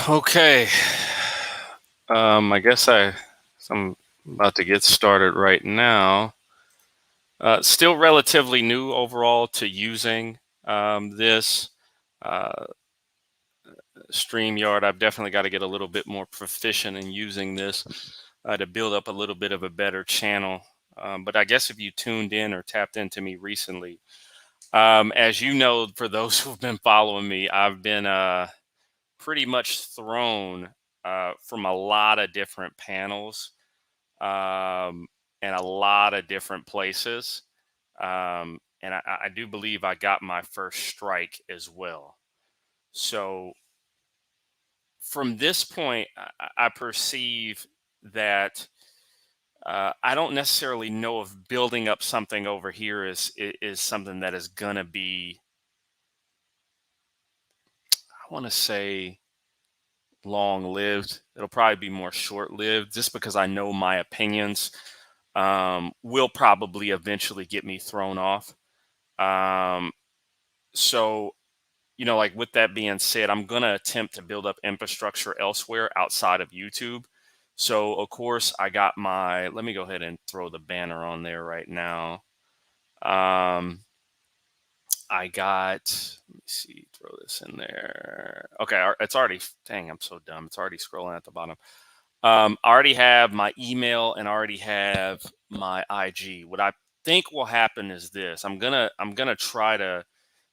Okay. I guess I'm about to get started right now. Still relatively new overall to using this uh, StreamYard. I've definitely got to get a little bit more proficient in using this to build up a little bit of a better channel. But I guess if you tuned in or tapped into me recently, as you know, for those who've been following me, I've been pretty much thrown from a lot of different panels and a lot of different places. And I do believe I got my first strike as well. So from this point, I perceive that I don't necessarily know if building up something over here is something that is gonna be, I want to say, long lived. It'll probably be more short lived just because I know my opinions will probably eventually get me thrown off. Um, so, like with that being said, I'm going to attempt to build up infrastructure elsewhere outside of YouTube. So, of course, let me go ahead and throw the banner on there right now. Um, I got, let me see, throw this in there. Okay, it's already, dang, I'm so dumb. It's already scrolling at the bottom. I already have my email and I already have my IG. What I think will happen is this. I'm gonna try to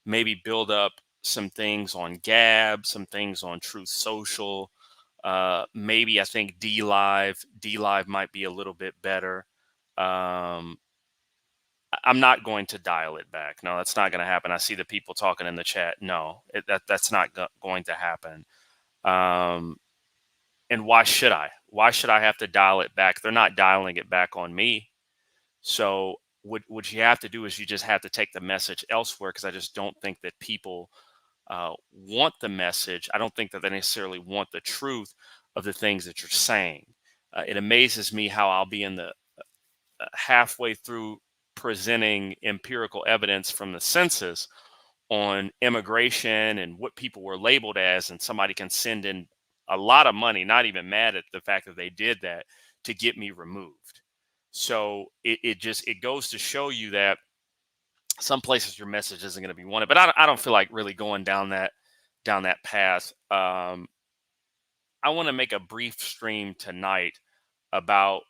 maybe build up some things on Gab, some things on Truth Social. Maybe I think D Live might be a little bit better. Um, I'm not going to dial it back. No, that's not going to happen. I see the people talking in the chat. No, that's not going to happen. Um, and why should I? Why should I have to dial it back? They're not dialing it back on me. So what you have to do is you just have to take the message elsewhere, because I just don't think that people want the message. I don't think that they necessarily want the truth of the things that you're saying. It amazes me how I'll be in the halfway through presenting empirical evidence from the census on immigration and what people were labeled as, and somebody can send in a lot of money, not even mad at the fact that they did that, to get me removed. So it goes to show you that some places your message isn't going to be wanted. But I don't feel like really going down that path. I want to make a brief stream tonight about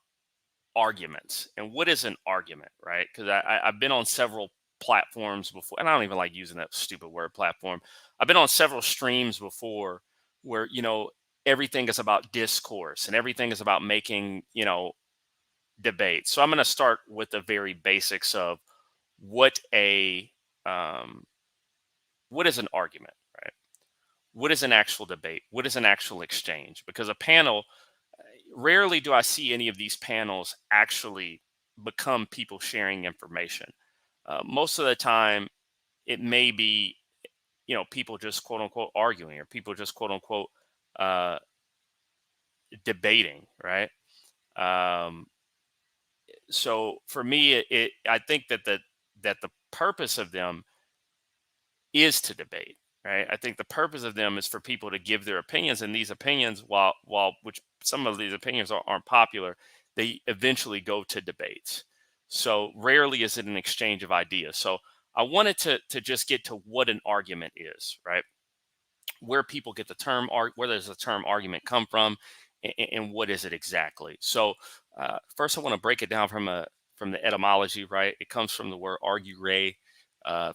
arguments and what is an argument, right? Because I've been on several platforms before, and I don't even like using that stupid word platform. I've been on several streams before where everything is about discourse and everything is about making debate. So I'm going to start with the very basics of what a um, what is an argument, right? What is an actual debate? What is an actual exchange? Because a panel, rarely do I see any of these panels actually become people sharing information. Most of the time, it may be, people just quote unquote arguing, or people just quote unquote uh, debating, right? Um, so for me, I think that the purpose of them is to debate, right? I think the purpose of them is for people to give their opinions, and these opinions, while which some of these opinions aren't popular, they eventually go to debates. So rarely is it an exchange of ideas. So I wanted to just get to what an argument is, right? Where people get the term where does the term argument come from, and what is it exactly? So first, I want to break it down from the etymology, right? It comes from the word argure,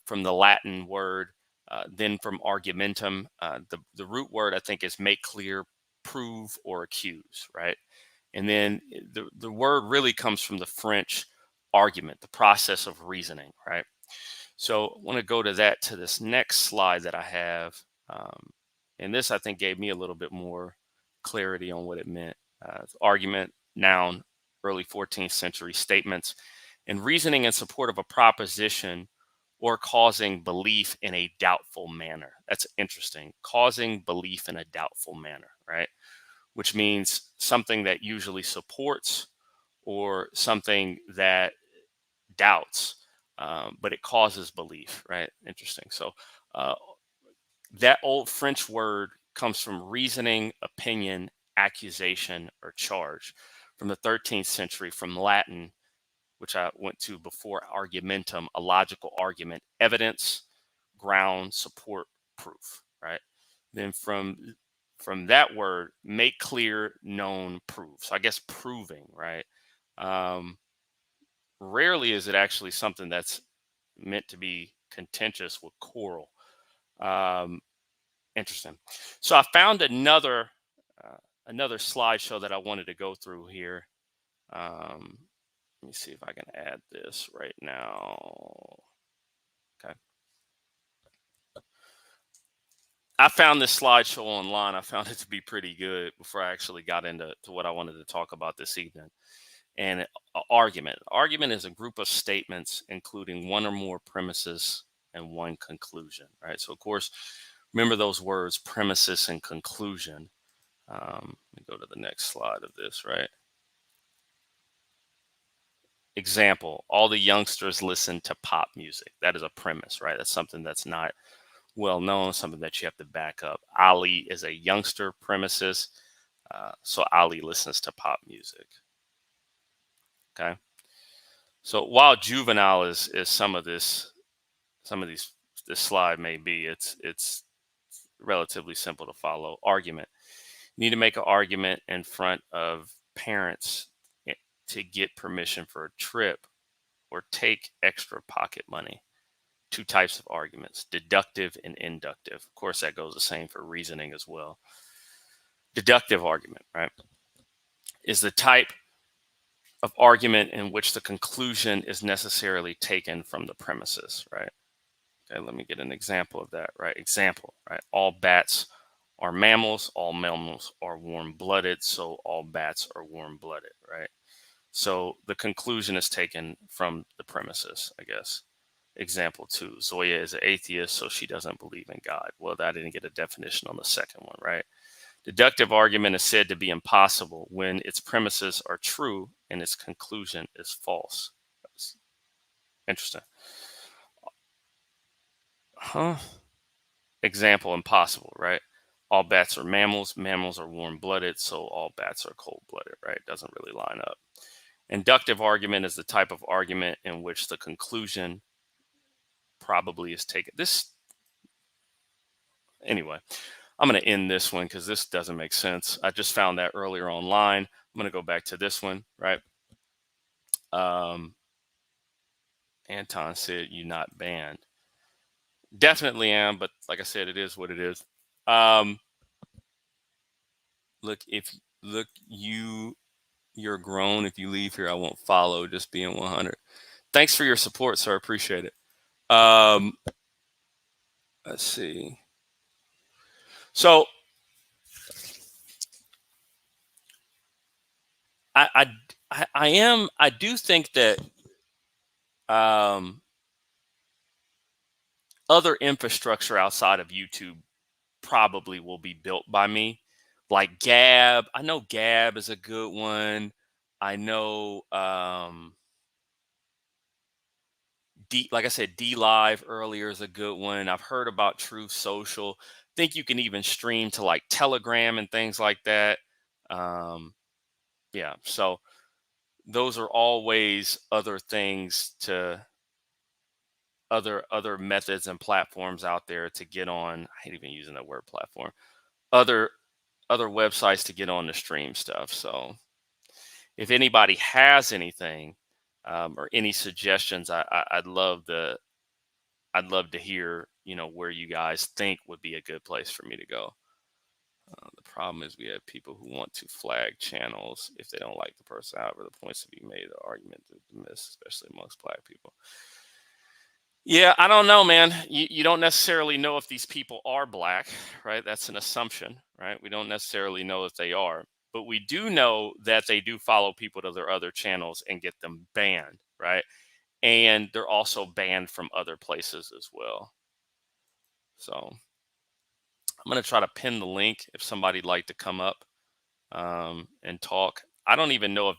from the Latin word, then from argumentum. The root word, I think, is make clear, prove, or accuse, right? And then the word really comes from the French argument, the process of reasoning, right? So I want to go to this next slide that I have. Um, and this, I think, gave me a little bit more clarity on what it meant. Argument, noun, early 14th century statements, and reasoning in support of a proposition or causing belief in a doubtful manner. That's interesting. Causing belief in a doubtful manner, right? Which means something that usually supports or something that doubts, but it causes belief, right? Interesting. So uh, that old French word comes from reasoning, opinion, accusation, or charge. From the 13th century, from Latin, which I went to before, argumentum, a logical argument, evidence, ground, support, proof, right? Then from that word, make clear, known, prove. So I guess proving, right? Um, Rarely is it actually something that's meant to be contentious with quarrel. Um, Interesting. So I found uh, another slideshow that I wanted to go through here. Let me see if I can add this right now. Okay. I found this slideshow online. I found it to be pretty good before I actually got into what I wanted to talk about this evening. And argument. Argument is a group of statements including one or more premises and one conclusion, right? So of course, remember those words, premises and conclusion. Let me go to the next slide of this, right? Example, all the youngsters listen to pop music. That is a premise, right? That's something that's not well known, something that you have to back up. Ali is a youngster premises. So Ali listens to pop music. Okay. So while juvenile is some of these this slide may be, it's relatively simple to follow. Argument. You need to make an argument in front of parents to get permission for a trip or take extra pocket money. Two types of arguments, deductive and inductive. Of course, that goes the same for reasoning as well. Deductive argument, right, is the type of argument in which the conclusion is necessarily taken from the premises, right? Okay, let me get an example of that, right? Example, right? All bats are mammals, all mammals are warm-blooded, so all bats are warm-blooded, right? So the conclusion is taken from the premises, I guess. Example 2, Zoya is an atheist, so she doesn't believe in God. Well, I didn't get a definition on the second one, right? Deductive argument is said to be impossible when its premises are true and its conclusion is false. That's interesting. Huh? Example, impossible, right? All bats are mammals. Mammals are warm-blooded, so all bats are cold-blooded, right? Doesn't really line up. Inductive argument is the type of argument in which the conclusion probably is taken. Anyway, I'm going to end this one because this doesn't make sense. I just found that earlier online. I'm going to go back to this one, right? Anton said, "You not banned." Definitely am, but like I said, it is what it is. Look, you're grown. If you leave here, I won't follow. Just being 100. Thanks for your support, sir. Appreciate it. Let's see. So I do think that other infrastructure outside of YouTube probably will be built by me, like Gab. I know Gab is a good one. I know like I said, D Live earlier is a good one. I've heard about Truth Social. Think you can even stream to like Telegram and things like that. Yeah, so those are always other things to other methods and platforms out there to get on. I hate even using that word platform. Other websites to get on the stream stuff. So if anybody has anything or any suggestions, I'd love to hear, where you guys think would be a good place for me to go. The problem is we have people who want to flag channels if they don't like the person. However, the points to be made, the argument to miss, especially amongst Black people. Yeah, I don't know, man. You don't necessarily know if these people are Black, right? That's an assumption, right? We don't necessarily know if they are, but we do know that they do follow people to their other channels and get them banned, right? And they're also banned from other places as well. So I'm going to try to pin the link if somebody'd like to come up and talk. I don't even know if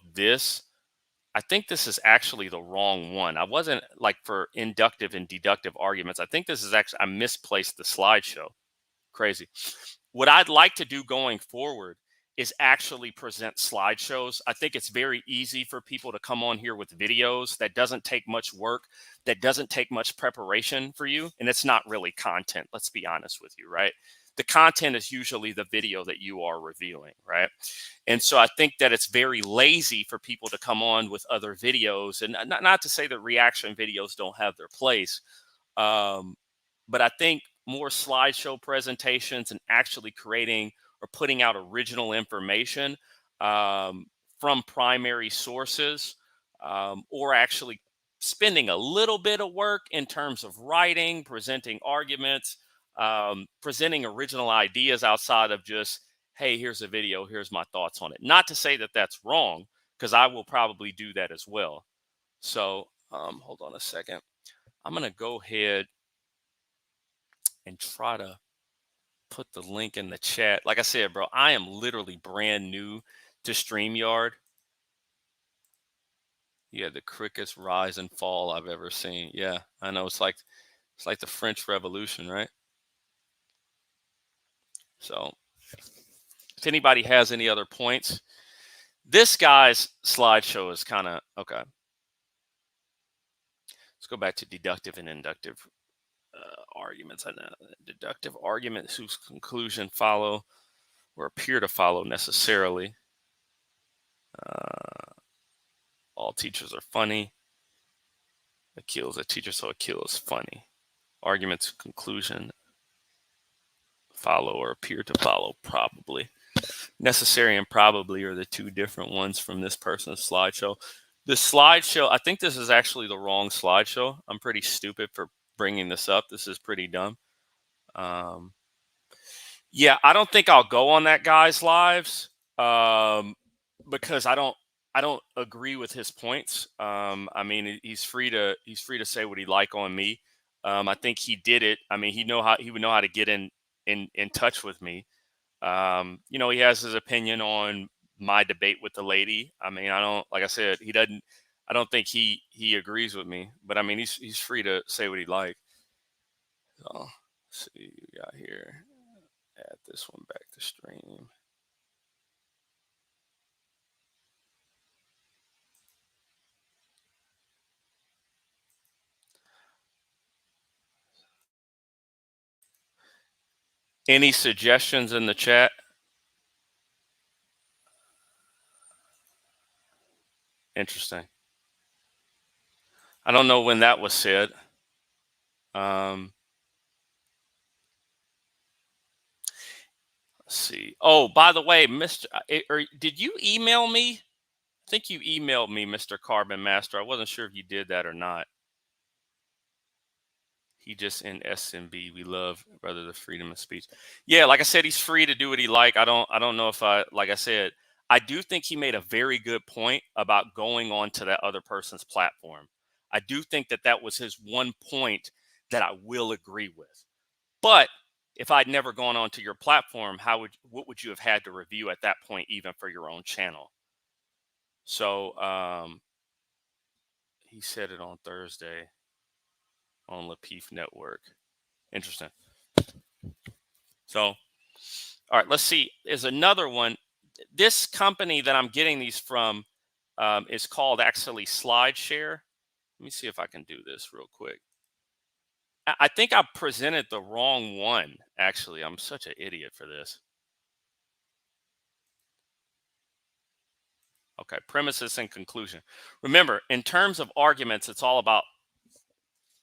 I think this is actually the wrong one. I wasn't like for inductive and deductive arguments. I think this is actually, I misplaced the slideshow. Crazy. What I'd like to do going forward is actually present slideshows. I think it's very easy for people to come on here with videos. That doesn't take much work, that doesn't take much preparation for you, and it's not really content, let's be honest with you, right? The content is usually the video that you are reviewing, right? And so I think that it's very lazy for people to come on with other videos, and not to say that reaction videos don't have their place, um, but I think more slideshow presentations and actually creating or putting out original information um, from primary sources, or actually spending a little bit of work in terms of writing, presenting arguments, presenting original ideas outside of just, hey, here's a video, here's my thoughts on it. Not to say that that's wrong, because I will probably do that as well. So hold on a second. I'm going to go ahead and try to put the link in the chat. Like I said, bro, I am literally brand new to StreamYard. Yeah, the quickest rise and fall I've ever seen. Yeah, I know, it's like the French Revolution, right? So if anybody has any other points, this guy's slideshow is kind of okay. Let's go back to deductive and inductive arguments. I know deductive arguments whose conclusion follow or appear to follow necessarily. All teachers are funny. Akil is a teacher, so Akil is funny. Arguments conclusion follow or appear to follow probably. Necessary and probably are the two different ones from this person's slideshow. The slideshow, I think this is actually the wrong slideshow. I'm pretty stupid for bringing this up. This is pretty dumb. Yeah, I don't think I'll go on that guy's lives because I don't agree with his points. I mean, he's free to say what he like on me. I think he did it. I mean, he would know how to get in touch with me. You know, he has his opinion on my debate with the lady. I mean, like I said, I don't think he agrees with me, but I mean, he's free to say what he like. So, let's see, we got here. Add this one back to stream. Any suggestions in the chat? Interesting. I don't know when that was said. Let's see. Oh, by the way, did you email me? I think you emailed me, Mr. Carbon Master. I wasn't sure if you did that or not. He just in SMB. We love, brother, the freedom of speech. Yeah, like I said, he's free to do what he like. I don't know if like I said, I do think he made a very good point about going on to that other person's platform. I do think that was his one point that I will agree with. But if I'd never gone onto your platform, what would you have had to review at that point, even for your own channel? So he said it on Thursday on Lapeef Network. Interesting. So, all right, let's see. There's another one. This company that I'm getting these from is called actually SlideShare. Let me see if I can do this real quick. I think I presented the wrong one, actually. I'm such an idiot for this. Okay, premises and conclusion. Remember, in terms of arguments, it's all about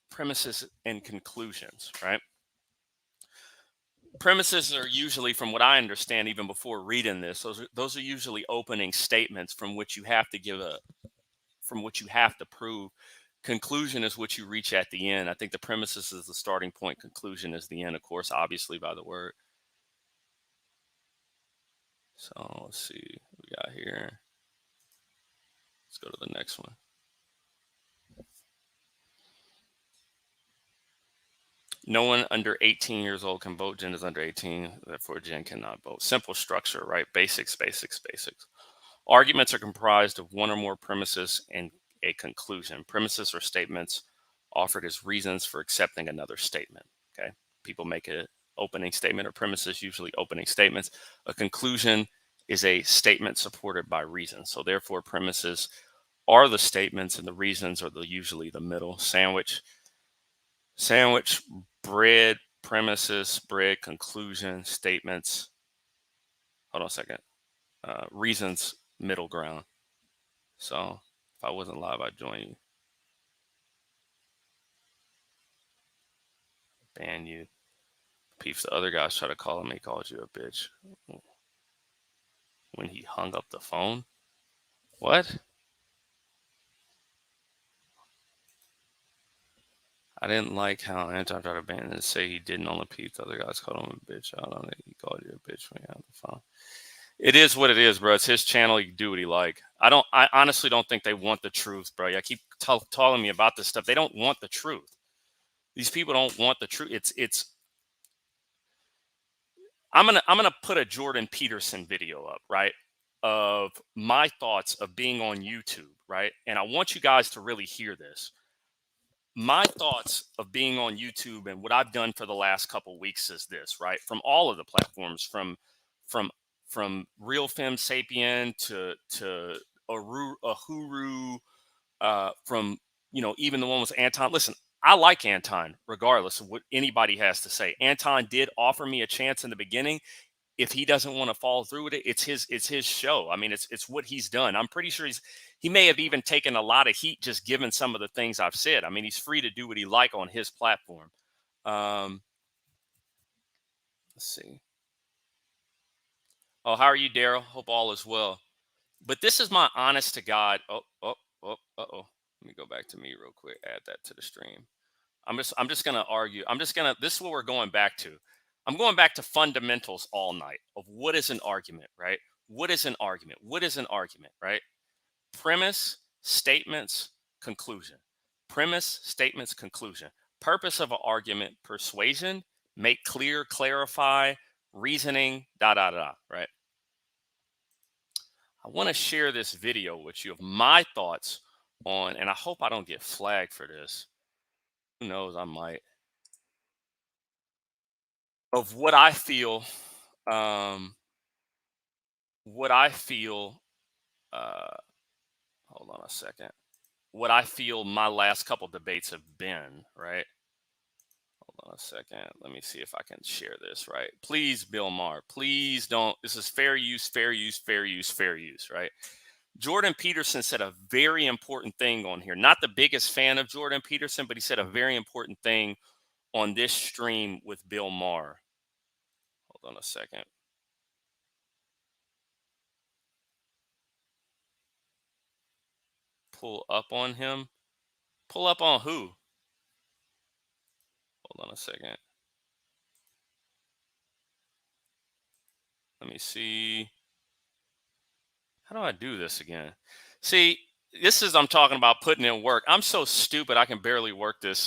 premises and conclusions, right? Premises are usually, from what I understand, even before reading this, those are usually opening statements from which you have to prove. Conclusion is what you reach at the end. I think the premises is the starting point. Conclusion is the end, of course, obviously by the word. So let's see what we got here. Let's go to the next one. No one under 18 years old can vote. Jen is under 18, therefore Jen cannot vote. Simple structure, right? Basics. Arguments are comprised of one or more premises and a conclusion. Premises are statements offered as reasons for accepting another statement. Okay, people make opening statement, or premises usually opening statements. A conclusion is a statement supported by reason. So therefore, premises are the statements, and the reasons are usually the middle. Sandwich, bread, premises, bread, conclusion, statements. Hold on a second. Reasons, middle ground. So if I wasn't live, I'd join you. Ban you. Peeps, the other guys try to call him. He called you a bitch when he hung up the phone. What? I didn't like how Anton tried to ban and say he didn't on the Peeps. The other guys called him a bitch. I don't think he called you a bitch when he hung up the phone. It is what it is, bro. It's his channel. He can do what he like. I honestly don't think they want the truth, bro. I keep telling me about this stuff. They don't want the truth. These people don't want the truth. I'm gonna put a Jordan Peterson video up, right, of my thoughts of being on YouTube, right? And I want you guys to really hear this. My thoughts of being on YouTube and what I've done for the last couple of weeks is this, right? From all of the platforms, from Real Fem Sapien to Ahuru, from even the one with Anton. Listen, I like Anton regardless of what anybody has to say. Anton did offer me a chance in the beginning. If he doesn't want to follow through with it, it's his show. I mean, it's what he's done. I'm pretty sure he may have even taken a lot of heat just given some of the things I've said. I mean, he's free to do what he like on his platform. Let's see. Oh, how are you, Daryl? Hope all is well. But this is my honest to God. Let me go back to me real quick. Add that to the stream. I'm just gonna argue. This is what we're going back to. I'm going back to fundamentals all night of what is an argument, right? What is an argument? What is an argument, right? Premise, statements, conclusion. Premise, statements, conclusion. Purpose of an argument: persuasion, make clear, clarify, reasoning, right? I want to share this video with you of my thoughts on, and I hope I don't get flagged for this. Who knows? I might. Of what I feel, hold on a second. What I feel my last couple debates have been, right? Hold on a second. Let me see if I can share this, right? Please, Bill Maher, please don't. This is fair use, fair use, fair use, fair use, right? Jordan Peterson said a very important thing on here. Not the biggest fan of Jordan Peterson, but he said a very important thing on this stream with Bill Maher. Hold on a second. Pull up on him. Pull up on who? Hold on a second. Let me see. How do I do this again? See, this is, I'm talking about putting in work. I'm so stupid I can barely work this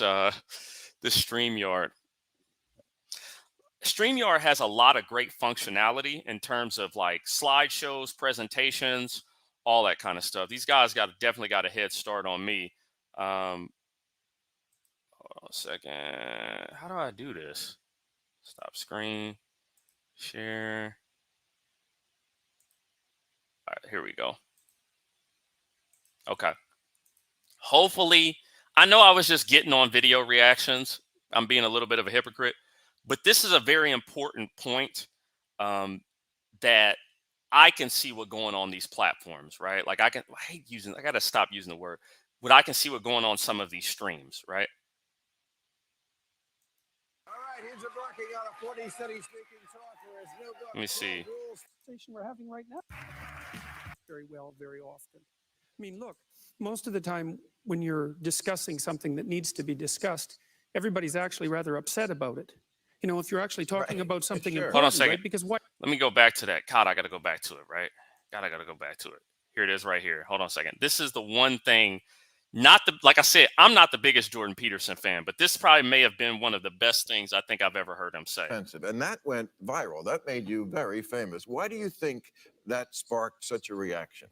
this StreamYard. StreamYard has a lot of great functionality in terms of like slideshows, presentations, all that kind of stuff. These guys definitely got a head start on me. Hold on a second. How do I do this? Stop screen, share. All right, here we go. Okay. Hopefully, I know I was just getting on video reactions. I'm being a little bit of a hypocrite, but this is a very important point that I can see what going on these platforms, right? Like I got to stop using the word, but I can see what going on some of these streams, right? All right, here's a blocking on a 40-city speaking talker. Let me see. We're having right now. Very well, very often. I mean, look, most of the time when you're discussing something that needs to be discussed, everybody's actually rather upset about it. You know, if you're actually talking about something important, hold on a second. Right? Because what? Let me go back to that. God, I got to go back to it, right? God, I got to go back to it. Here it is right here. Hold on a second. This is the one thing, like I said, I'm not the biggest Jordan Peterson fan, but this probably may have been one of the best things I think I've ever heard him say. And that went viral. That made you very famous. Why do you think that sparked such a reaction?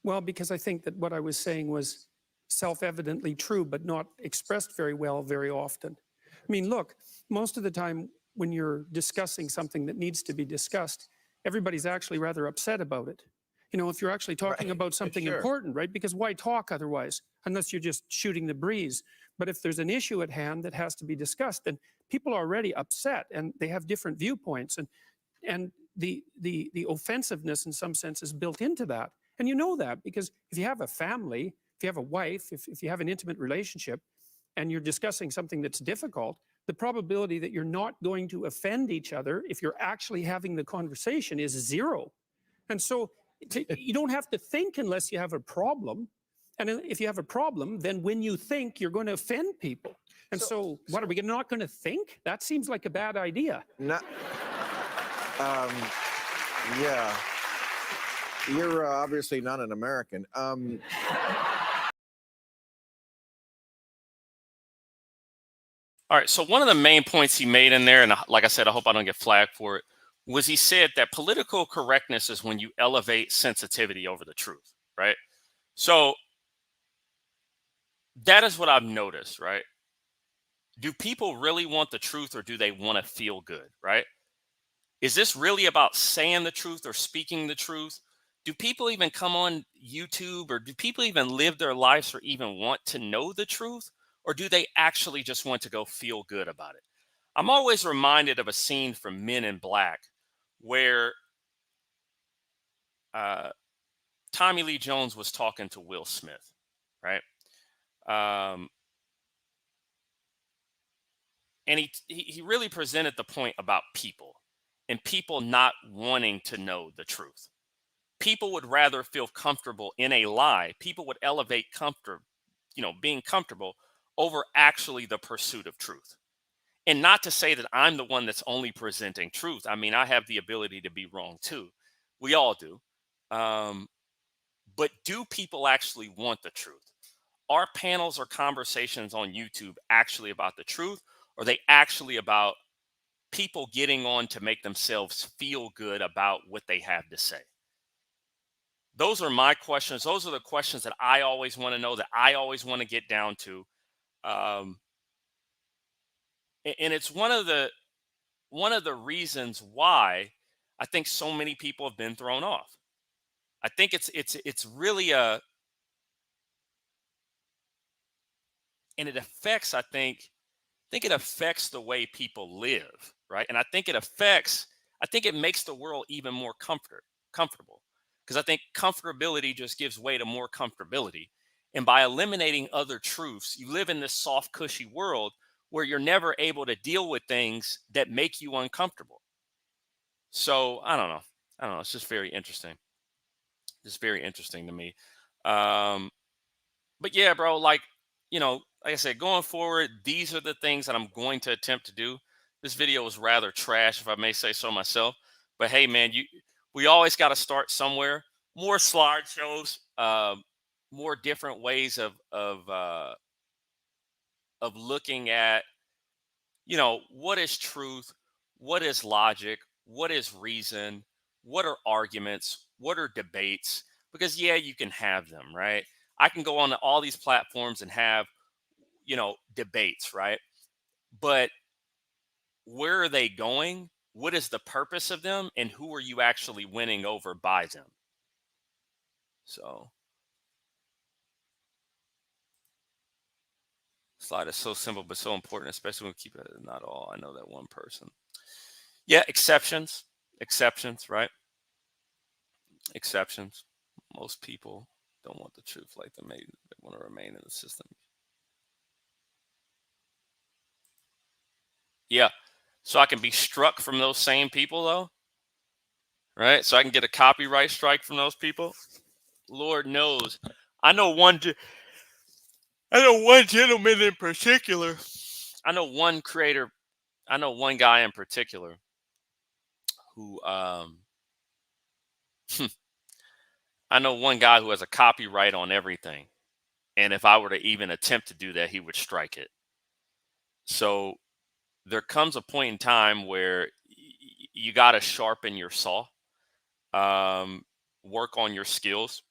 Well, because I think that what I was saying was self-evidently true, but not expressed very well very often. I mean, look, most of the time when you're discussing something that needs to be discussed, everybody's actually rather upset about it. You know, if you're actually talking Right. about something Sure. important, right? Because why talk otherwise, unless you're just shooting the breeze? But if there's an issue at hand that has to be discussed, then people are already upset and they have different viewpoints, and the offensiveness in some sense is built into that. And you know that because if you have a family, if you have a wife, if you have an intimate relationship, and you're discussing something that's difficult, the probability that you're not going to offend each other if you're actually having the conversation is zero. And so you don't have to think unless you have a problem. And if you have a problem, then when you think, you're going to offend people. And so what, are we not going to think? That seems like a bad idea. Not, yeah. You're obviously not an American. All right. So one of the main points he made in there, and like I said, I hope I don't get flagged for it, was he said that political correctness is when you elevate sensitivity over the truth, right? So that is what I've noticed, right? Do people really want the truth or do they want to feel good, right? Is this really about saying the truth or speaking the truth? Do people even come on YouTube, or do people even live their lives or even want to know the truth? Or do they actually just want to go feel good about it? I'm always reminded of a scene from Men in Black where Tommy Lee Jones was talking to Will Smith, right? And he really presented the point about people and people not wanting to know the truth. People would rather feel comfortable in a lie. People would elevate comfort, being comfortable over actually the pursuit of truth. And not to say that I'm the one that's only presenting truth. I mean, I have the ability to be wrong too. We all do. But do people actually want the truth? Are panels or conversations on YouTube actually about the truth? Or are they actually about people getting on to make themselves feel good about what they have to say? Those are my questions. Those are the questions that I always want to know, that I always want to get down to. And it's one of the reasons why I think so many people have been thrown off. I think it's really and it affects, I think it affects the way people live, right? And I think it makes the world even more comfortable. Because I think comfortability just gives way to more comfortability. And by eliminating other truths, you live in this soft, cushy world where you're never able to deal with things that make you uncomfortable. So I don't know. It's just very interesting. Just very interesting to me. Um, but yeah, bro, like I said, going forward, these are the things that I'm going to attempt to do. This video was rather trash, if I may say so myself. But hey, man, we always got to start somewhere. More slideshows, more different ways of looking at, what is truth, what is logic, what is reason, what are arguments, what are debates? Because yeah, you can have them, right? I can go on all these platforms and have, debates, right? But where are they going? What is the purpose of them? And who are you actually winning over by them? So, slide is so simple, but so important, especially when we keep it not all. I know that one person. Yeah, exceptions, right? Exceptions. Most people don't want the truth like they want to remain in the system. Yeah. So I can be struck from those same people though, right? So I can get a copyright strike from those people. Lord knows. I know one gentleman in particular. I know one creator. I know one guy in particular who I know one guy who has a copyright on everything. And if I were to even attempt to do that, he would strike it. So there comes a point in time where you got to sharpen your saw, work on your skills,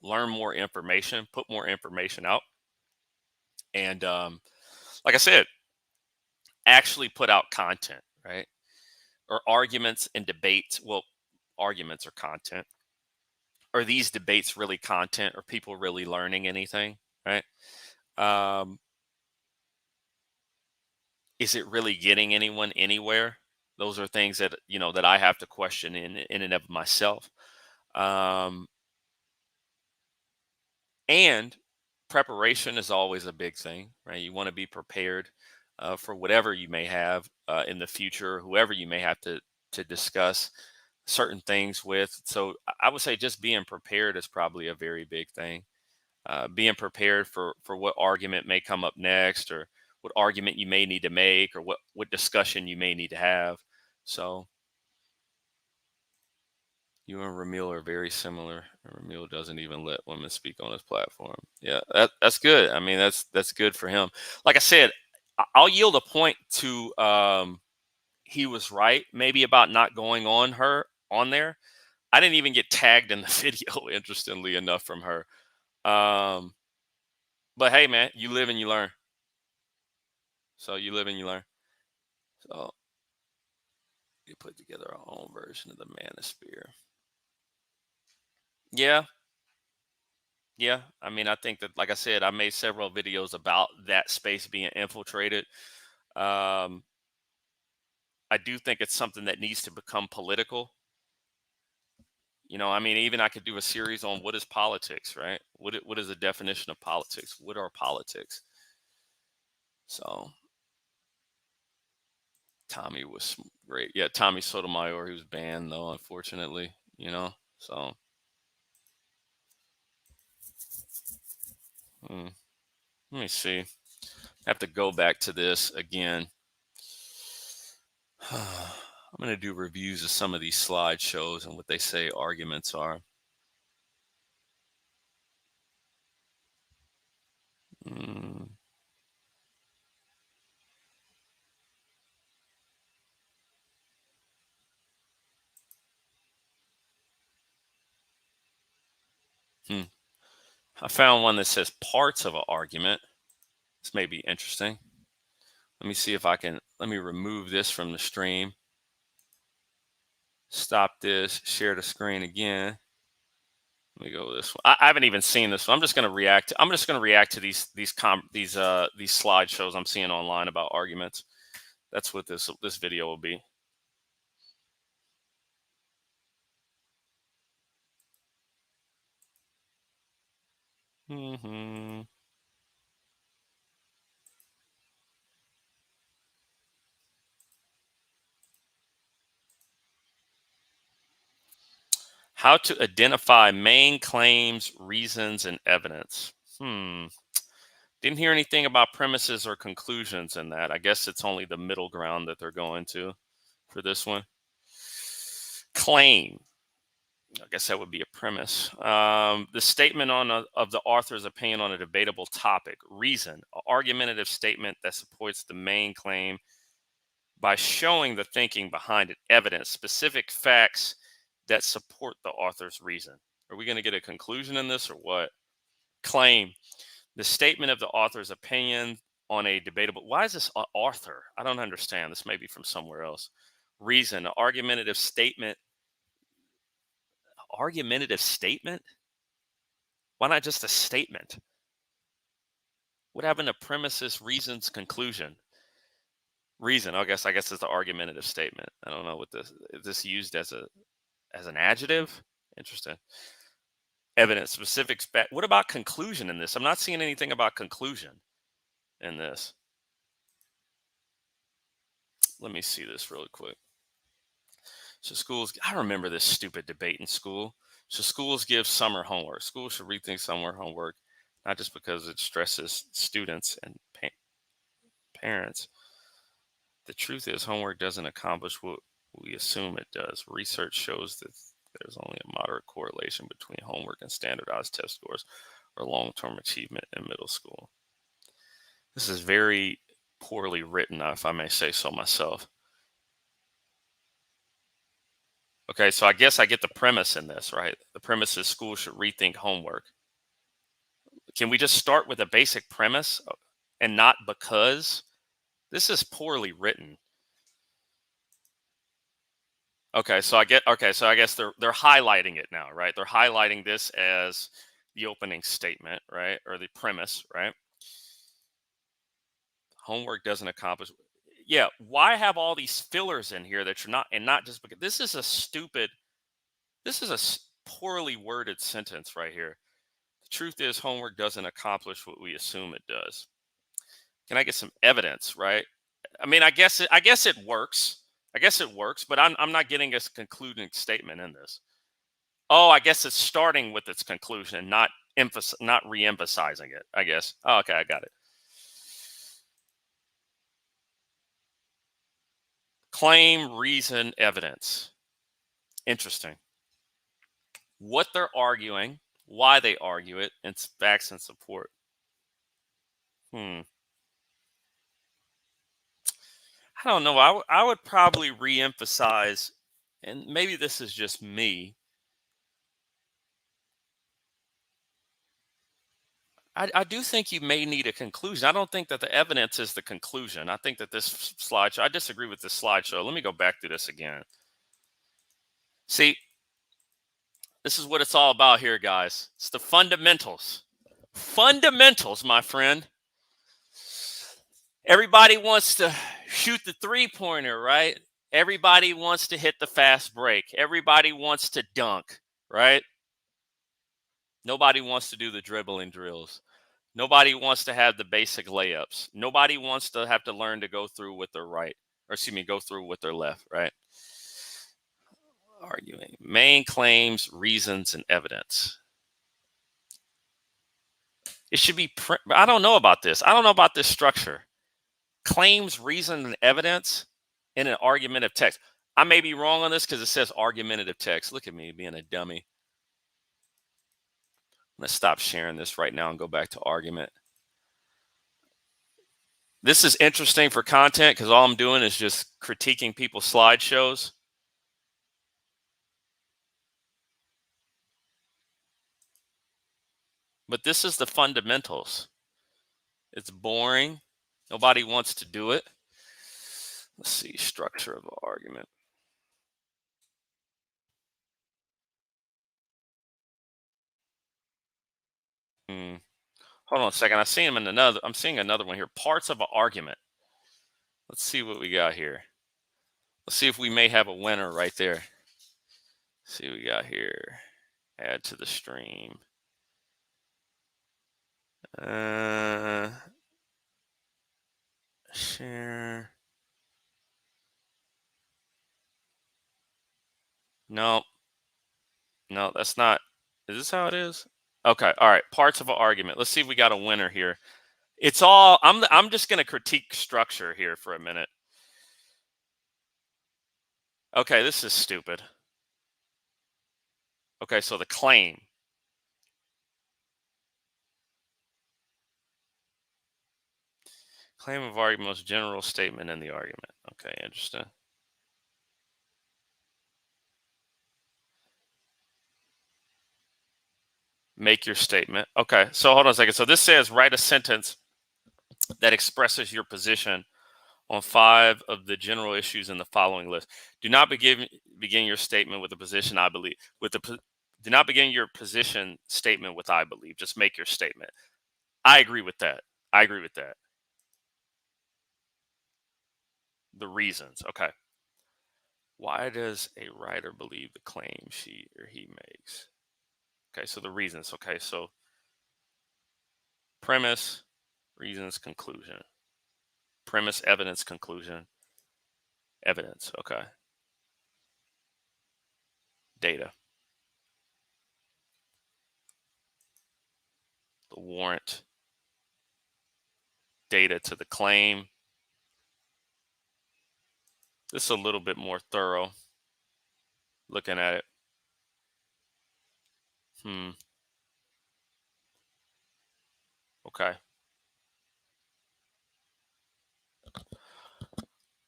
learn more information, put more information out. And like I said, actually put out content, right? Or arguments and debates. Well, arguments are content. Are these debates really content? Are people really learning anything, right? Um, is it really getting anyone anywhere? Those are things that that I have to question in and of myself. Um, and preparation is always a big thing, right? You want to be prepared for whatever you may have in the future, whoever you may have to discuss certain things with. So I would say just being prepared is probably a very big thing. Being prepared for what argument may come up next, or what argument you may need to make, or what discussion you may need to have. So you and Ramil are very similar. Ramil doesn't even let women speak on his platform. Yeah, that's good. I mean, that's good for him. Like I said, I'll yield a point to he was right, maybe about not going on there. I didn't even get tagged in the video, interestingly enough, from her. But hey, man, you live and you learn. So you live and you learn. So we put together our own version of the manosphere. Yeah. Yeah. I mean, I think that, like I said, I made several videos about that space being infiltrated. Um, I do think it's something that needs to become political. I mean, even I could do a series on what is politics, right? What is the definition of politics? What are politics? So Tommy was great. Yeah, Tommy Sotomayor, he was banned though, unfortunately. So let me see. I have to go back to this again. I'm going to do reviews of some of these slideshows and what they say arguments are. I found one that says parts of an argument. This may be interesting. Let me see if I can, let me remove this from the stream. Stop this, share the screen again. Let me go with this one. I haven't even seen this one. I'm just going to react. I'm just going to react to these slideshows I'm seeing online about arguments. That's what this video will be. How to identify main claims, reasons, and evidence. Didn't hear anything about premises or conclusions in that. I guess it's only the middle ground that they're going to for this one. Claim. I guess that would be a premise. The statement of the author's opinion on a debatable topic. Reason. An argumentative statement that supports the main claim by showing the thinking behind it. Evidence. Specific facts that support the author's reason. Are we going to get a conclusion in this or what? Claim. The statement of the author's opinion on a debatable. Why is this author? I don't understand. This may be from somewhere else. Reason. An argumentative statement. Argumentative statement? Why not just a statement? What happened to premises, reasons, conclusion? Reason. I guess it's the argumentative statement. I don't know what this is. This used as an adjective? Interesting. Evidence, specific. What about conclusion in this? I'm not seeing anything about conclusion in this. Let me see this really quick. So schools, I remember this stupid debate in school. So schools give summer homework. Schools should rethink summer homework, not just because it stresses students and parents. The truth is homework doesn't accomplish what we assume it does. Research shows that there's only a moderate correlation between homework and standardized test scores or long-term achievement in middle school. This is very poorly written, if I may say so myself. Okay, so I guess I get the premise in this, right? The premise is schools should rethink homework. Can we just start with a basic premise and not because? This is poorly written. Okay, so I guess they're highlighting it now, right? They're highlighting this as the opening statement, right? Or the premise, right? Homework doesn't accomplish. Yeah, why have all these fillers in here that you're not, and not just because this is a stupid, this is a poorly worded sentence right here. The truth is, homework doesn't accomplish what we assume it does. Can I get some evidence, right? I mean, I guess it works. I guess it works, but I'm not getting a concluding statement in this. Oh, I guess it's starting with its conclusion, not re-emphasizing it, I guess. Oh, okay, I got it. Claim, reason, evidence. Interesting. What they're arguing, why they argue it, and facts and support. I don't know. I would probably re-emphasize, and maybe this is just me. I do think you may need a conclusion. I don't think that the evidence is the conclusion. I think that this slideshow, I disagree with this slideshow. Let me go back to this again. See, this is what it's all about here, guys. It's the fundamentals. Fundamentals, my friend. Everybody wants to shoot the three-pointer, right? Everybody wants to hit the fast break. Everybody wants to dunk, right? Nobody wants to do the dribbling drills. Nobody wants to have the basic layups. Nobody wants to have to learn to go through with their right, or excuse me, go through with their left, right? Arguing. Main claims, reasons, and evidence. It should be, I don't know about this. I don't know about this structure. Claims, reason, and evidence in an argumentative text. I may be wrong on this because it says argumentative text. Look at me being a dummy. Let's stop sharing this right now and go back to argument. This is interesting for content because all I'm doing is just critiquing people's slideshows. But this is the fundamentals. It's boring. Nobody wants to do it. Let's see, structure of the argument. Hold on a second. I'm seeing another one here. Parts of an argument. Let's see what we got here. Let's see if we may have a winner right there. Let's see what we got here. Add to the stream. Share. No, that's not. Is this how it is? Okay. All right. Parts of an argument. Let's see if we got a winner here. It's all, I'm just going to critique structure here for a minute. Okay. This is stupid. Okay. So the claim. Claim of argument, most general statement in the argument. Okay. Interesting. Make your statement. Okay. So hold on a second. So this says write a sentence that expresses your position on 5 of the general issues in the following list. Do not begin your statement with the position I believe. Do not begin your position statement with I believe. Just make your statement. I agree with that. I agree with that. The reasons. Okay. Why does a writer believe the claim she or he makes? Okay, so the reasons. Okay, so premise, reasons, conclusion. Premise, evidence, conclusion, evidence. Okay. Data. The warrant. Data to the claim. This is a little bit more thorough looking at it. Okay.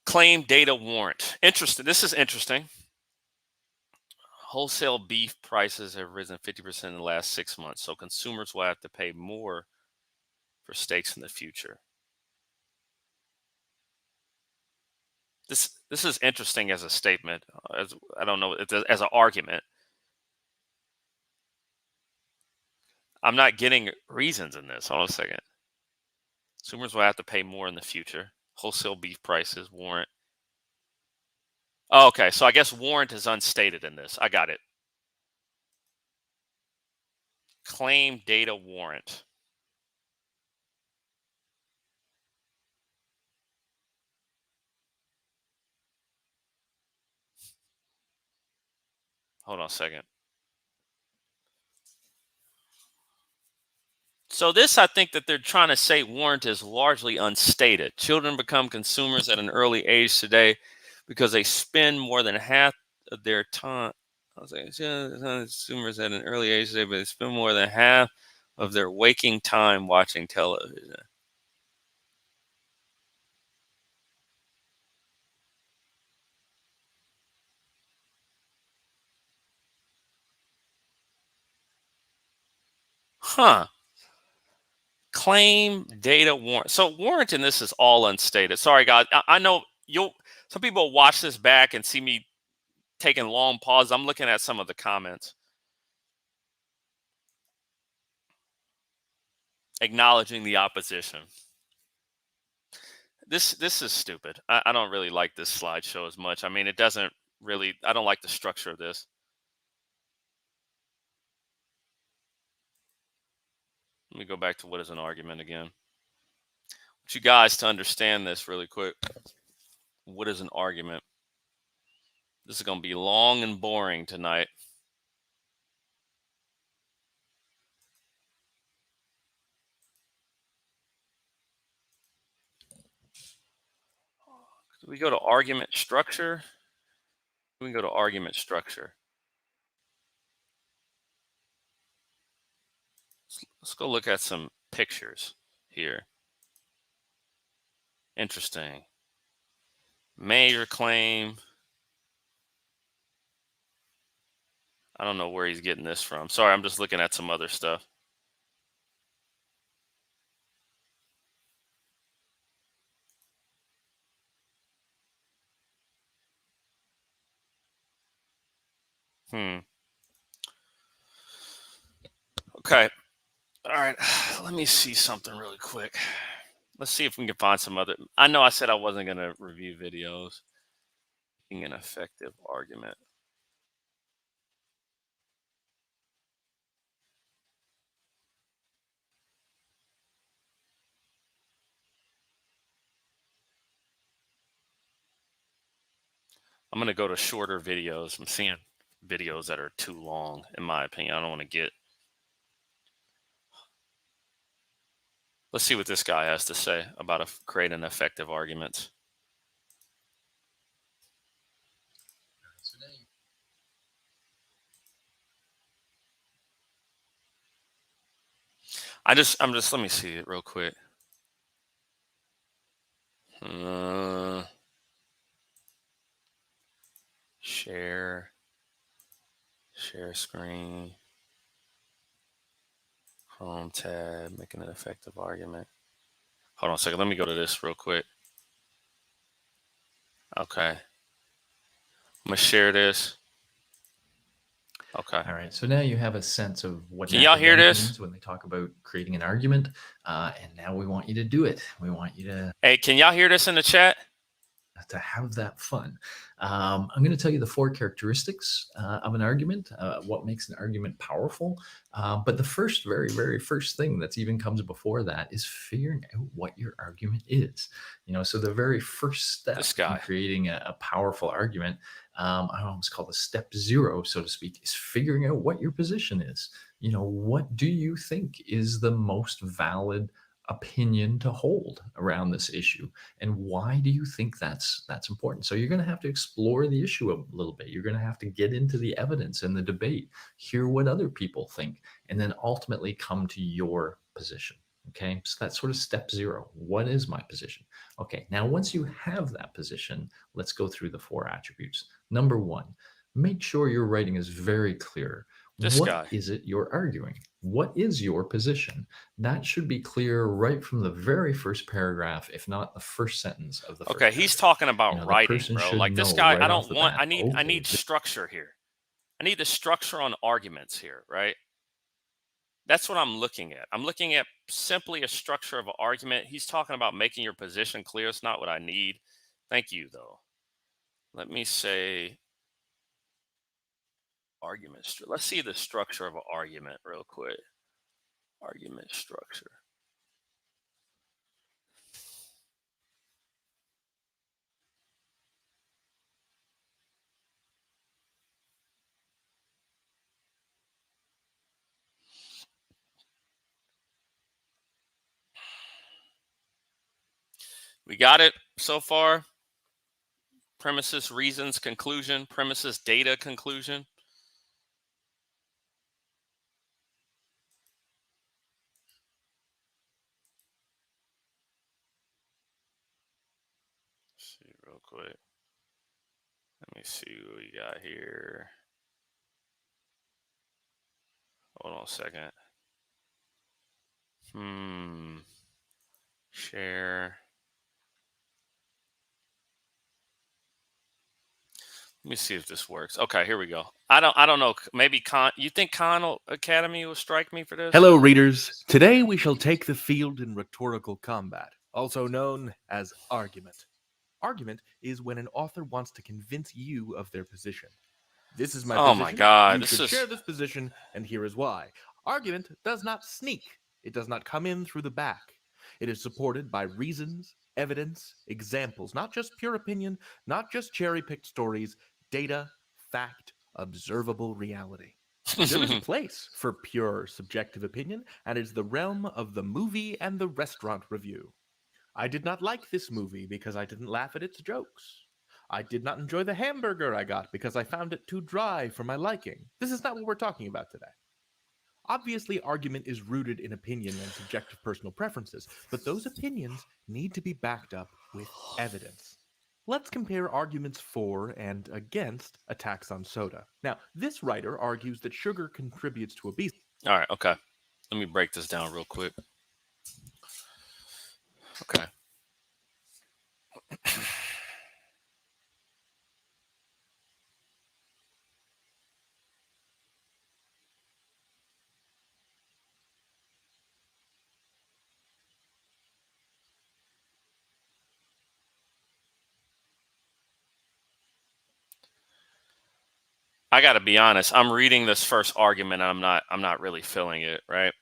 Claim, data, warrant. Interesting. This is interesting. Wholesale beef prices have risen 50% in the last 6 months, so consumers will have to pay more for steaks in the future. This is interesting as a statement. As I don't know, as an argument. I'm not getting reasons in this. Hold on a second. Consumers will have to pay more in the future. Wholesale beef prices warrant. Oh, okay, so I guess warrant is unstated in this. I got it. Claim data warrant. Hold on a second. So this, I think that they're trying to say warrant is largely unstated. Children become consumers at an early age today because they spend more than half of their time. I was like, consumers at an early age today, but they spend more than half of their waking time watching television. Huh. Claim data warrant. So warrant in this is all unstated. Sorry, guys. I know some people watch this back and see me taking long pauses. I'm looking at some of the comments. Acknowledging the opposition. This is stupid. I don't really like this slideshow as much. I mean, it doesn't really, I don't like the structure of this. Let me go back to what is an argument again. I want you guys to understand this really quick. What is an argument? This is going to be long and boring tonight. Do we go to argument structure? We can go to argument structure. Let's go look at some pictures here. Interesting. Major claim. I don't know where he's getting this from. Sorry, I'm just looking at some other stuff. Okay. All right. Let me see something really quick. Let's see if we can find some other. I know I said I wasn't going to review videos. Being an effective argument. I'm going to go to shorter videos. I'm seeing videos that are too long, in my opinion. I don't want to get. Let's see what this guy has to say about creating effective arguments. I'm just, let me see it real quick. Share screen, Chrome tab, making an effective argument. Hold on a second. Let me go to this real quick. Okay. I'm going to share this. Okay. All right. So now you have a sense of what Can y'all hear this? means when they talk about creating an argument. And now we want you to do it. We want you to. Hey, can y'all hear this in the chat? To have that fun. I'm going to tell you the 4 characteristics of an argument, what makes an argument powerful. But the very, very first thing that's even comes before that is figuring out what your argument is. So the very first step in creating a powerful argument, I almost call the step 0, so to speak, is figuring out what your position is. What do you think is the most valid opinion to hold around this issue, and why do you think that's important? So you're going to have to explore the issue a little bit. You're going to have to get into the evidence and the debate, hear what other people think, and then ultimately come to your position. Okay, so that's sort of step 0. What is my position? Okay, now once you have that position, let's go through the 4 attributes. Number 1, make sure your writing is very clear. This What guy. is it you're arguing? What is your position? That should be clear right from the very first paragraph, if not the first sentence of the first Okay, he's paragraph. talking about The writing, person bro. should Like this know guy, right I off don't the want. bat. I Okay, need structure here. I need the structure on arguments here, right? That's what I'm looking at. I'm looking at simply a structure of an argument. He's talking about making your position clear. It's not what I need. Thank you, though. Let me say argument. Let's see the structure of an argument real quick. Argument structure. We got it so far. Premises, reasons, conclusion. Premises, data, conclusion. Let's see real quick. Let me see what we got here. Hold on a second. Share. Let me see if this works. Okay, here we go. I don't know. Maybe you think Khan Academy will strike me for this? Hello, readers. Today we shall take the field in rhetorical combat, also known as argument. Argument is when an author wants to convince you of their position. This is my Oh position. my God, You should share this position, and here is why. Argument does not sneak. It does not come in through the back. It is supported by reasons, evidence, examples, not just pure opinion, not just cherry-picked stories, data, fact, observable reality. There is a place for pure subjective opinion, and it's the realm of the movie and the restaurant review. I did not like this movie because I didn't laugh at its jokes. I did not enjoy the hamburger I got because I found it too dry for my liking. This is not what we're talking about today. Obviously, argument is rooted in opinion and subjective personal preferences, but those opinions need to be backed up with evidence. Let's compare arguments for and against a tax on soda. Now, this writer argues that sugar contributes to obesity. All right, okay. Let me break this down real quick. Okay. I got to be honest. I'm reading this first argument and I'm not really feeling it, right?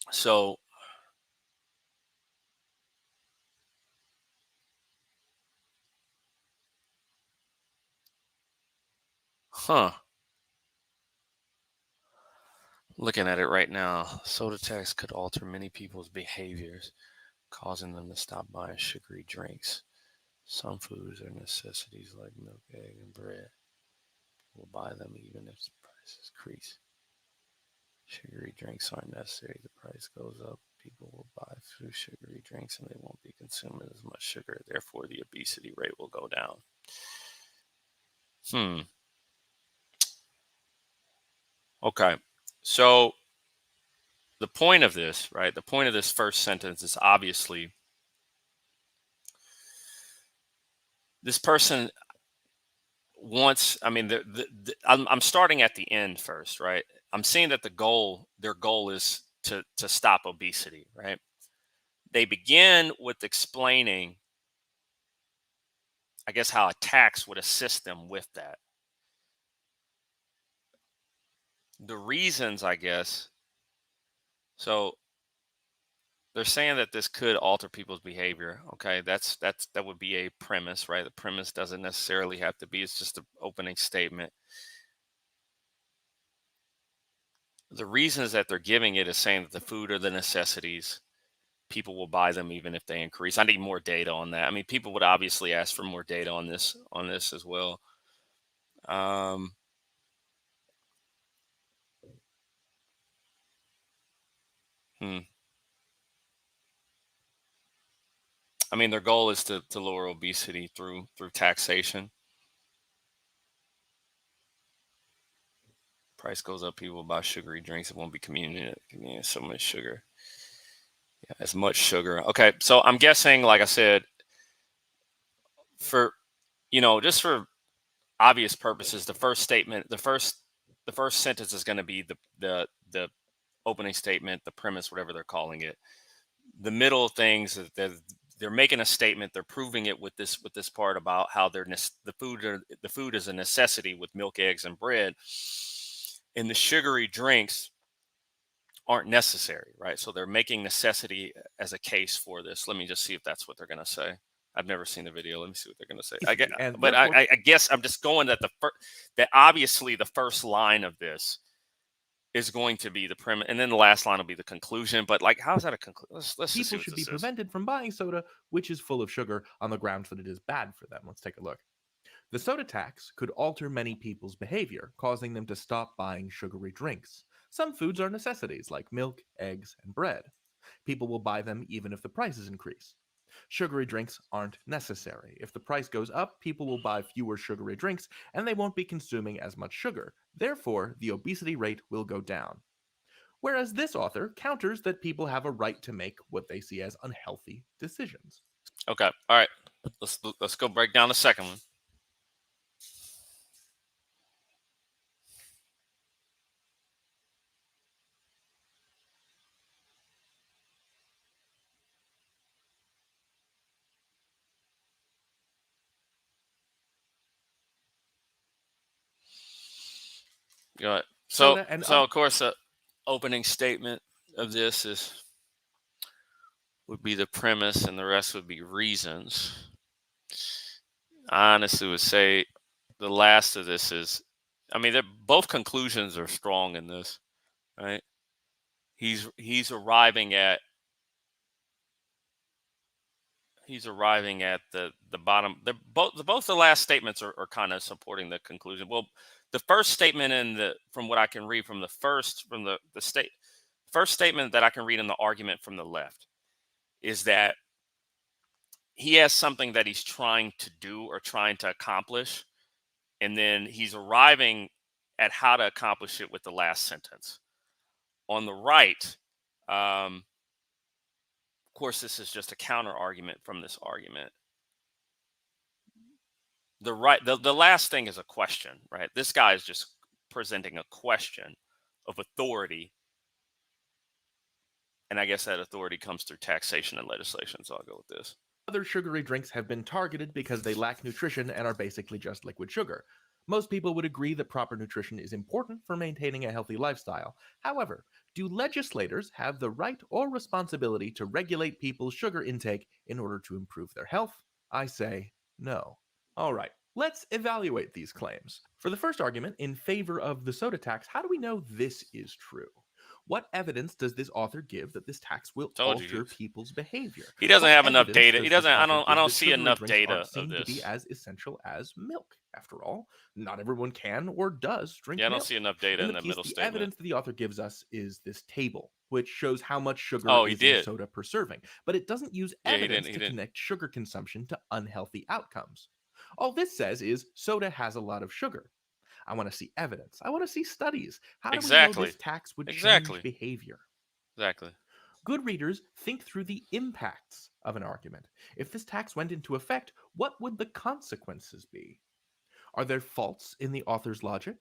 So looking at it right now, soda tax could alter many people's behaviors, causing them to stop buying sugary drinks. Some foods are necessities like milk, egg, and bread. We'll buy them even if the prices increase. Sugary drinks aren't necessary. The price goes up. People will buy few sugary drinks and they won't be consuming as much sugar. Therefore, the obesity rate will go down. Okay. So the point of this, right? The point of this first sentence is obviously this person wants, I mean, I'm starting at the end first, right? I'm seeing that their goal is to stop obesity, right? They begin with explaining, I guess, how a tax would assist them with that. The reasons, I guess, so they're saying that this could alter people's behavior. Okay, that would be a premise, right? The premise doesn't necessarily have to be, it's just an opening statement. The reasons that they're giving it is saying that the food are the necessities. People will buy them even if they increase. I need more data on that. I mean, people would obviously ask for more data on this as well. I mean, their goal is to lower obesity through taxation. Price goes up, people buy sugary drinks. It won't be convenient. So much sugar. Yeah, as much sugar. Okay, so I'm guessing, like I said, for just for obvious purposes, the first statement, the first sentence is going to be the opening statement, the premise, whatever they're calling it. The middle things, they're making a statement, they're proving it with this part about how the food is a necessity with milk, eggs, and bread, and the sugary drinks aren't necessary, right? So they're making necessity as a case for this. Let me just see if that's what they're going to say. I've never seen the video. Let me see what they're going to say. But I guess I'm just going that that obviously the first line of this is going to be the premise, and then the last line will be the conclusion. But like, how is that a conclusion? Let's just see People what should this be is. prevented from buying soda, which is full of sugar, on the grounds that it is bad for them. Let's take a look. The soda tax could alter many people's behavior, causing them to stop buying sugary drinks. Some foods are necessities, like milk, eggs, and bread. People will buy them even if the prices increase. Sugary drinks aren't necessary. If the price goes up, people will buy fewer sugary drinks and they won't be consuming as much sugar. Therefore, the obesity rate will go down. Whereas this author counters that people have a right to make what they see as unhealthy decisions. Okay, all right. Let's go break down the second one. Go ahead. So of course, the opening statement of this would be the premise, and the rest would be reasons. I honestly would say the last of this is, I mean, both conclusions are strong in this, right? He's arriving at the bottom. They're both the last statements are kind of supporting the conclusion. Well, the first statement from what I can read from the first statement that I can read in the argument from the left is that he has something that he's trying to do or trying to accomplish, and then he's arriving at how to accomplish it with the last sentence. On the right, of course, this is just a counter argument from this argument. The last thing is a question, right? This guy is just presenting a question of authority, and I guess that authority comes through taxation and legislation. So I'll go with this. Other sugary drinks have been targeted because they lack nutrition and are basically just liquid sugar. Most people would agree that proper nutrition is important for maintaining a healthy lifestyle. However, do legislators have the right or responsibility to regulate people's sugar intake in order to improve their health? I say no. All right, let's evaluate these claims. For the first argument in favor of the soda tax, how do we know this is true? What evidence does this author give that this tax will alter people's behavior? He doesn't have enough data. He doesn't. I don't see enough data of seem this. To be as essential as milk. After all, not everyone can or does drink milk. Yeah, I don't see enough data in the middle statement. The evidence that the author gives us is this table, which shows how much sugar is in soda per serving. But it doesn't use evidence to connect sugar consumption to unhealthy outcomes. All this says is soda has a lot of sugar. I want to see evidence. I want to see studies. How do we know this tax would change behavior? Exactly. Good readers think through the impacts of an argument. If this tax went into effect, what would the consequences be? Are there faults in the author's logic?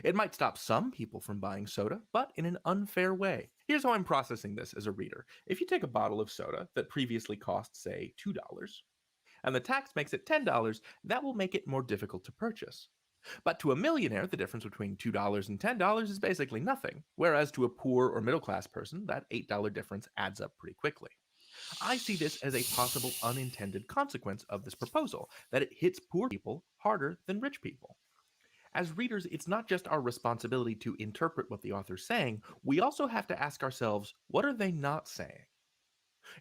It might stop some people from buying soda, but in an unfair way. Here's how I'm processing this as a reader. If you take a bottle of soda that previously cost, say, $2, and the tax makes it $10, that will make it more difficult to purchase. But to a millionaire, the difference between $2 and $10 is basically nothing, whereas to a poor or middle-class person, that $8 difference adds up pretty quickly. I see this as a possible unintended consequence of this proposal, that it hits poor people harder than rich people. As readers, it's not just our responsibility to interpret what the author's saying, we also have to ask ourselves, what are they not saying?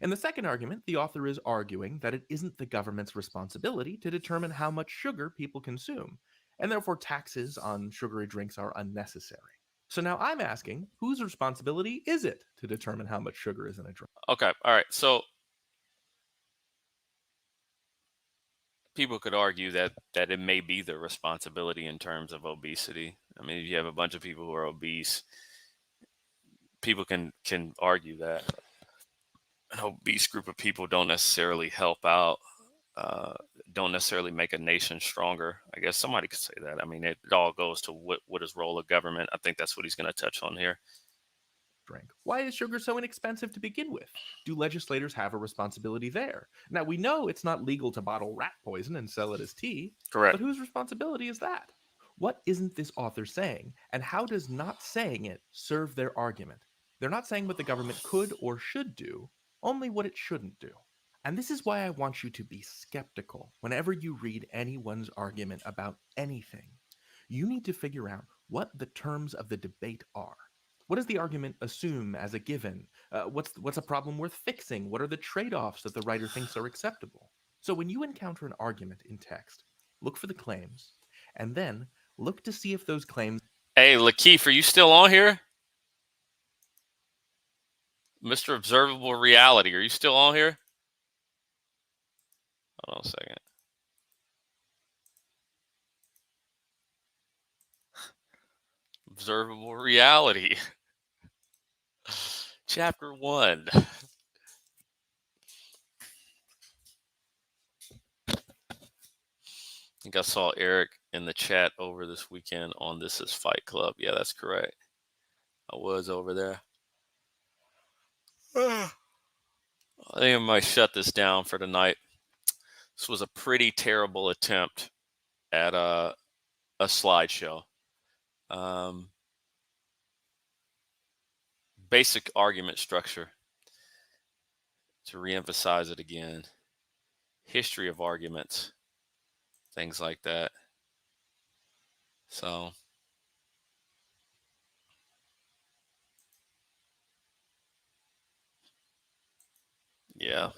In the second argument, the author is arguing that it isn't the government's responsibility to determine how much sugar people consume, and therefore taxes on sugary drinks are unnecessary. So now I'm asking, whose responsibility is it to determine how much sugar is in a drink? Okay, all right. So people could argue that it may be the responsibility in terms of obesity. I mean, if you have a bunch of people who are obese, people can argue that an obese group of people don't necessarily help out, don't necessarily make a nation stronger. I guess somebody could say that. I mean, it all goes to what is role of government. I think that's what he's going to touch on here. Drink. Why is sugar so inexpensive to begin with? Do legislators have a responsibility there? Now, we know it's not legal to bottle rat poison and sell it as tea, Correct. but whose responsibility is that? What isn't this author saying, and how does not saying it serve their argument? They're not saying what the government could or should do, only what it shouldn't do. And this is why I want you to be skeptical whenever you read anyone's argument about anything. You need to figure out what the terms of the debate are. What does the argument assume as a given? What's a problem worth fixing? What are the trade-offs that the writer thinks are acceptable? So when you encounter an argument in text, look for the claims, and then look to see if those claims... Hey, Lakeith, are you still on here? Mr. Observable Reality, are you still on here? Hold on a second. Observable Reality. Chapter 1. I think I saw Eric in the chat over this weekend on This Is Fight Club. Yeah, that's correct. I was over there. I think I might shut this down for tonight. This was a pretty terrible attempt at a slideshow. Basic argument structure. To reemphasize it again. History of arguments. Things like that. So yeah.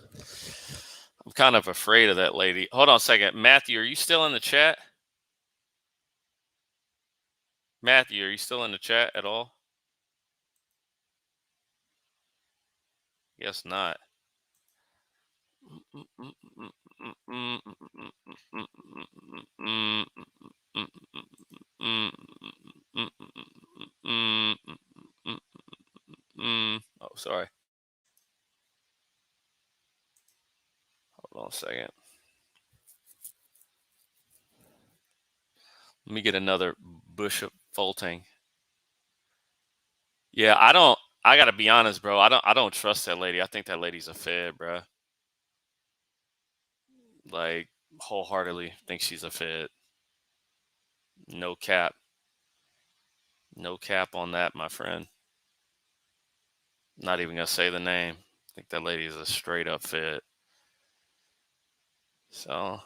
I'm kind of afraid of that lady. Hold on a second. Matthew, are you still in the chat? Matthew, are you still in the chat at all? Guess not. Oh, sorry. Hold on a second. Let me get another bush of Fulting. Yeah, I gotta be honest, bro. I don't trust that lady. I think that lady's a fed, bro. Like, wholeheartedly think she's a fed. No cap. No cap on that, my friend. Not even gonna say the name. I think that lady is a straight up fed. So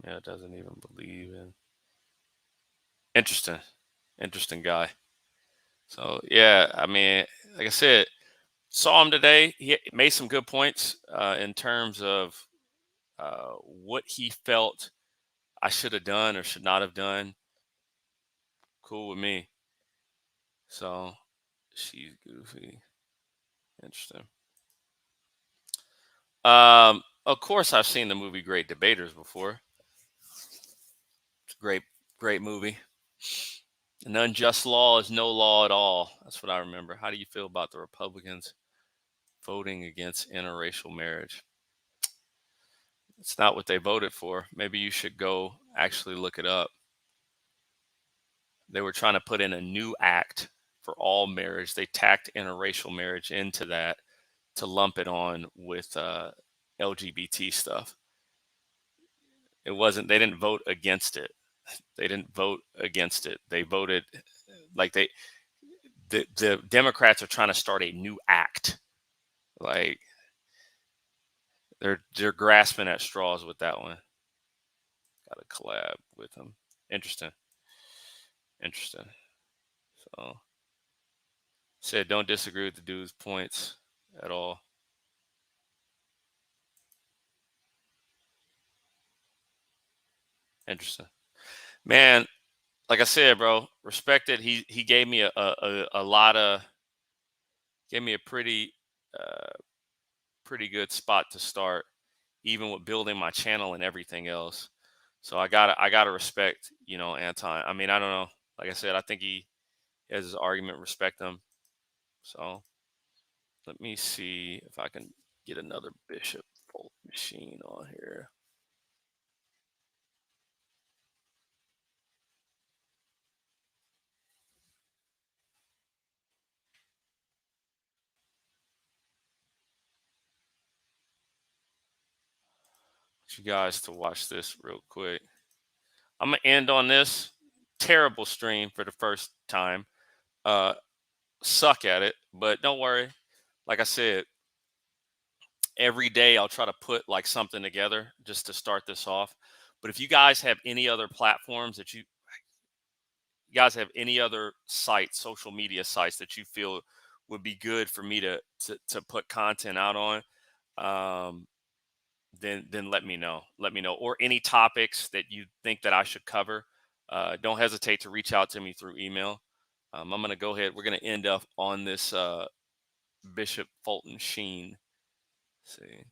yeah, doesn't even believe in. Interesting guy. So yeah, I mean, like I said, saw him today. He made some good points in terms of what he felt I should have done or should not have done. Cool with me. So she's goofy. Interesting. Of course, I've seen the movie Great Debaters before. It's a great movie. An unjust law is no law at all. That's what I remember. How do you feel about the Republicans voting against interracial marriage? It's not what they voted for. Maybe you should go actually look it up. They were trying to put in a new act for all marriage. They tacked interracial marriage into that to lump it on with LGBT stuff. It wasn't, they didn't vote against it. They didn't vote against it. They voted like the Democrats are trying to start a new act. Like they're grasping at straws with that one. Got to collab with them. Interesting. So said don't disagree with the dude's points at all. Interesting. Man, like I said, bro, respect it. He gave me a lot of, gave me a pretty good spot to start. even with building my channel and everything else. So I gotta respect, you know, Anton. I mean, I don't know. Like I said, I think he has his argument. Respect him. So let me see if I can get another Bishop Bolt machine on here. You guys to watch this real quick. I'm gonna end on this terrible stream for the first time. Suck at it, but don't worry. Like I said, every day I'll try to put like something together just to start this off. But if you guys have any other platforms that you guys have any other sites, social media sites that you feel would be good for me to put content out on, then let me know. Let me know, or any topics that you think that I should cover. Don't hesitate to reach out to me through email. I'm going to go ahead. We're going to end up on this Bishop Fulton Sheen. Let's see.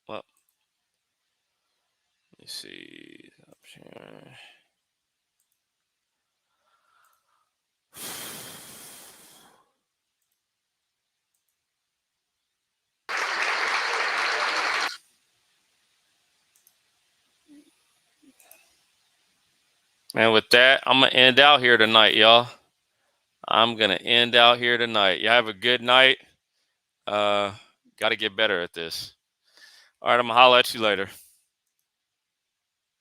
Well, let me see. And with that, I'm going to end out here tonight, y'all. I'm going to end out here tonight. Y'all have a good night. Got to get better at this. All right, I'm going to holler at you later.